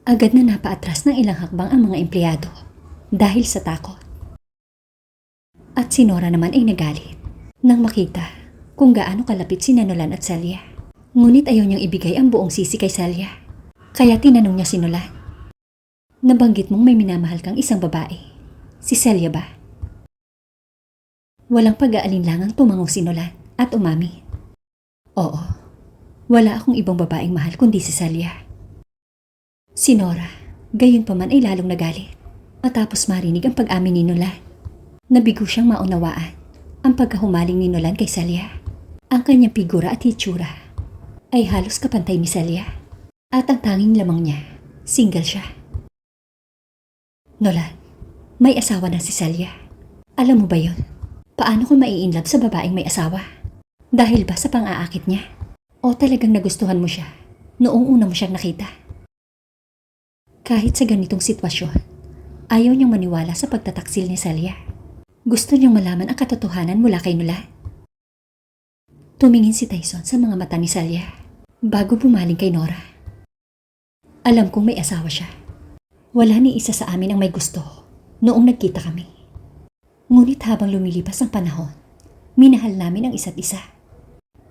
Agad na napaatras ng ilang hakbang ang mga empleyado dahil sa takot. At si Nora naman ay nagalit nang makita kung gaano kalapit si Nolan at Celia. Ngunit ayaw niyang ibigay ang buong sisi kay Celia. Kaya tinanong niya si Nolan, "Nabanggit mong may minamahal kang isang babae. Si Celia ba?" Walang pag-aalinlangang tumango si Nolan at umami. "Oo, wala akong ibang babaeng mahal kundi si Celia." Si Nora, gayon pa man ay lalong nagalit matapos marinig ang pag-amin ni Nolan. Nabigo siyang maunawaan ang pagkahumaling ni Nolan kay Celia. Ang kanyang figura at hitsura ay halos kapantay ni Celia at ang tanging lamang niya, single siya. "Nolan, may asawa na si Celia. Alam mo ba yon? Paano kung mai-inlove sa babaeng may asawa? Dahil ba sa pang-aakit niya? O talagang nagustuhan mo siya noong una mo siyang nakita?" Kahit sa ganitong sitwasyon, ayaw niyang maniwala sa pagtataksil ni Celia. Gusto niyang malaman ang katotohanan mula kay Nolan. Tumingin si Tyson sa mga mata ni Celia bago bumaling kay Nora. "Alam kong may asawa siya. Wala ni isa sa amin ang may gusto noong nagkita kami. Ngunit habang lumilipas ang panahon, minahal namin ang isa't isa.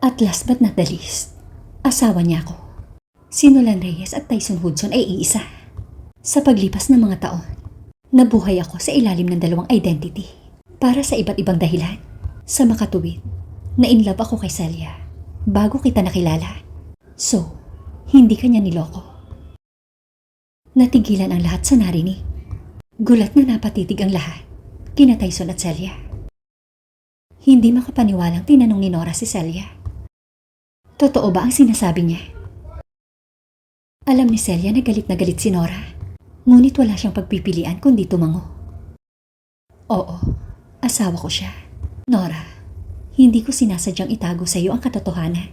At last but not the least, asawa niya ako. Si Nolan Reyes at Tyson Hudson ay iisa. Sa paglipas ng mga taon, nabuhay ako sa ilalim ng dalawang identity para sa iba't ibang dahilan. Sa makatuwid, na-inlove ako kay Celia bago kita nakilala. So, hindi kanya niloko." Natigilan ang lahat sa narinig. Gulat na napatitig ang lahat, kina Tyson at Celia. Hindi makapaniwalang tinanong ni Nora si Celia, "Totoo ba ang sinasabi niya?" Alam ni Celia na galit si Nora. Ngunit wala siyang pagpipilian kundi tumango. "Oo, asawa ko siya. Nora, hindi ko sinasadyang itago sa iyo ang katotohanan.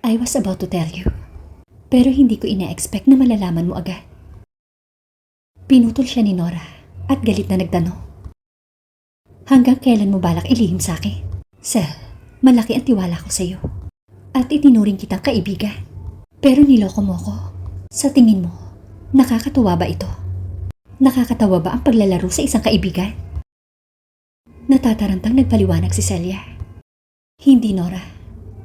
I was about to tell you. Pero hindi ko ina-expect na malalaman mo agad." Pinutol siya ni Nora at galit na nagtanong, "Hanggang kailan mo balak ilihim sa akin? Sel, malaki ang tiwala ko sa iyo. At itinuring kitang kaibigan. Pero niloko mo ko. Sa tingin mo, nakakatuwa ba ito? Nakakatawa ba ang paglalaro sa isang kaibigan?" Natatarantang nagpaliwanag si Celia. "Hindi, Nora.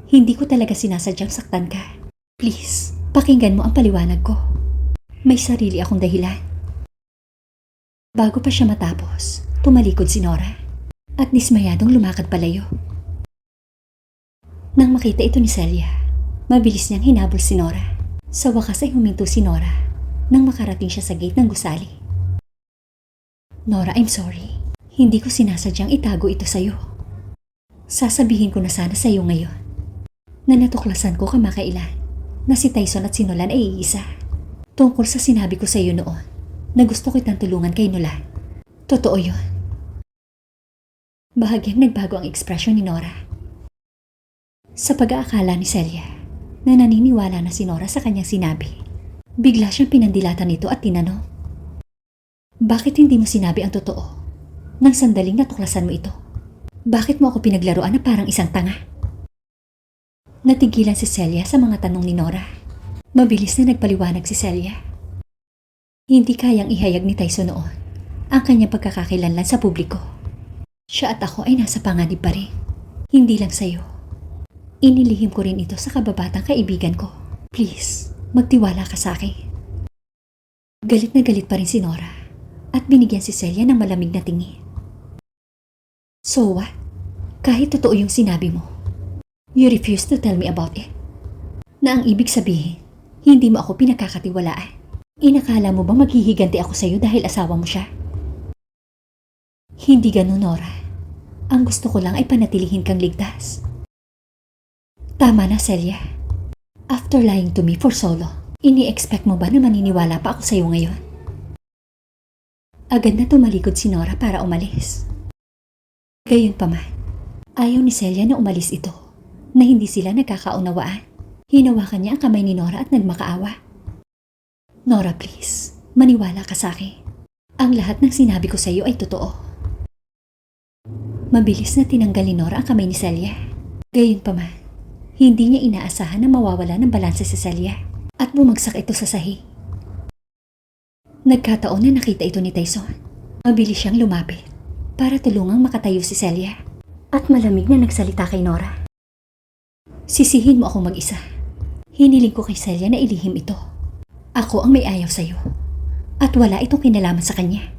Hindi ko talaga sinasadyang saktan ka. Please, pakinggan mo ang paliwanag ko. May sarili akong dahilan." Bago pa siya matapos, tumalikod si Nora at dismayadong lumakad palayo. Nang makita ito ni Celia, mabilis niyang hinabol si Nora. Sa wakas ay huminto si Nora nang makarating siya sa gate ng gusali. "Nora, I'm sorry. Hindi ko sinasadyang itago ito sa'yo. Sasabihin ko na sana sa'yo ngayon na natuklasan ko kamakailan na si Tyson at si Nolan ay iisa. Tungkol sa sinabi ko sa'yo noon na gusto kitang tulungan kay Nolan. Totoo yun." Bahagyang nagbago ang ekspresyon ni Nora. Sa pag-aakala ni Celia na naniniwala na si Nora sa kanyang sinabi, bigla siyang pinandilatan nito at tinanong, "Bakit hindi mo sinabi ang totoo nang sandaling natuklasan mo ito? Bakit mo ako pinaglaruan na parang isang tanga?" Natigilan si Celia sa mga tanong ni Nora. Mabilis na nagpaliwanag si Celia. Hindi kayang ihayag ni Tyson noon ang kanyang pagkakakilanlan sa publiko. Siya at ako ay nasa panganib pa rin. Hindi lang sa'yo. Inilihim ko rin ito sa kababatang kaibigan ko. Please, magtiwala ka sa akin. Galit na galit pa rin si Nora at binigyan si Celia ng malamig na tingin. "So what? Kahit totoo yung sinabi mo, you refuse to tell me about it? Na ang ibig sabihin, hindi mo ako pinagkakatiwalaan. Inakala mo bang maghihiganti ako sa'yo dahil asawa mo siya?" "Hindi ganun, Nora. Ang gusto ko lang ay panatilihin kang ligtas." "Tama na, Celia. After lying to me for so long, ini-expect mo ba na maniniwala pa ako sa'yo ngayon?" Agad na tumalikod si Nora para umalis. Gayunpaman, ayaw ni Celia na umalis ito, na hindi sila nagkakaunawaan. Hinawakan niya ang kamay ni Nora at nagmakaawa. "Nora, please, maniwala ka sa akin. Ang lahat ng sinabi ko sa iyo ay totoo." Mabilis na tinanggal ni Nora ang kamay ni Celia. Gayunpaman, hindi niya inaasahan na mawawala ng balanse si Celia at bumagsak ito sa sahig. Nagkataon na nakita ito ni Tyson. Mabilis siyang lumapit para tulungang makatayo si Celia. At malamig na nagsalita kay Nora. Sisihin mo akong mag-isa. Hiniling ko kay Celia na ilihim ito. Ako ang may ayaw sa'yo. At wala itong kinalaman sa kanya.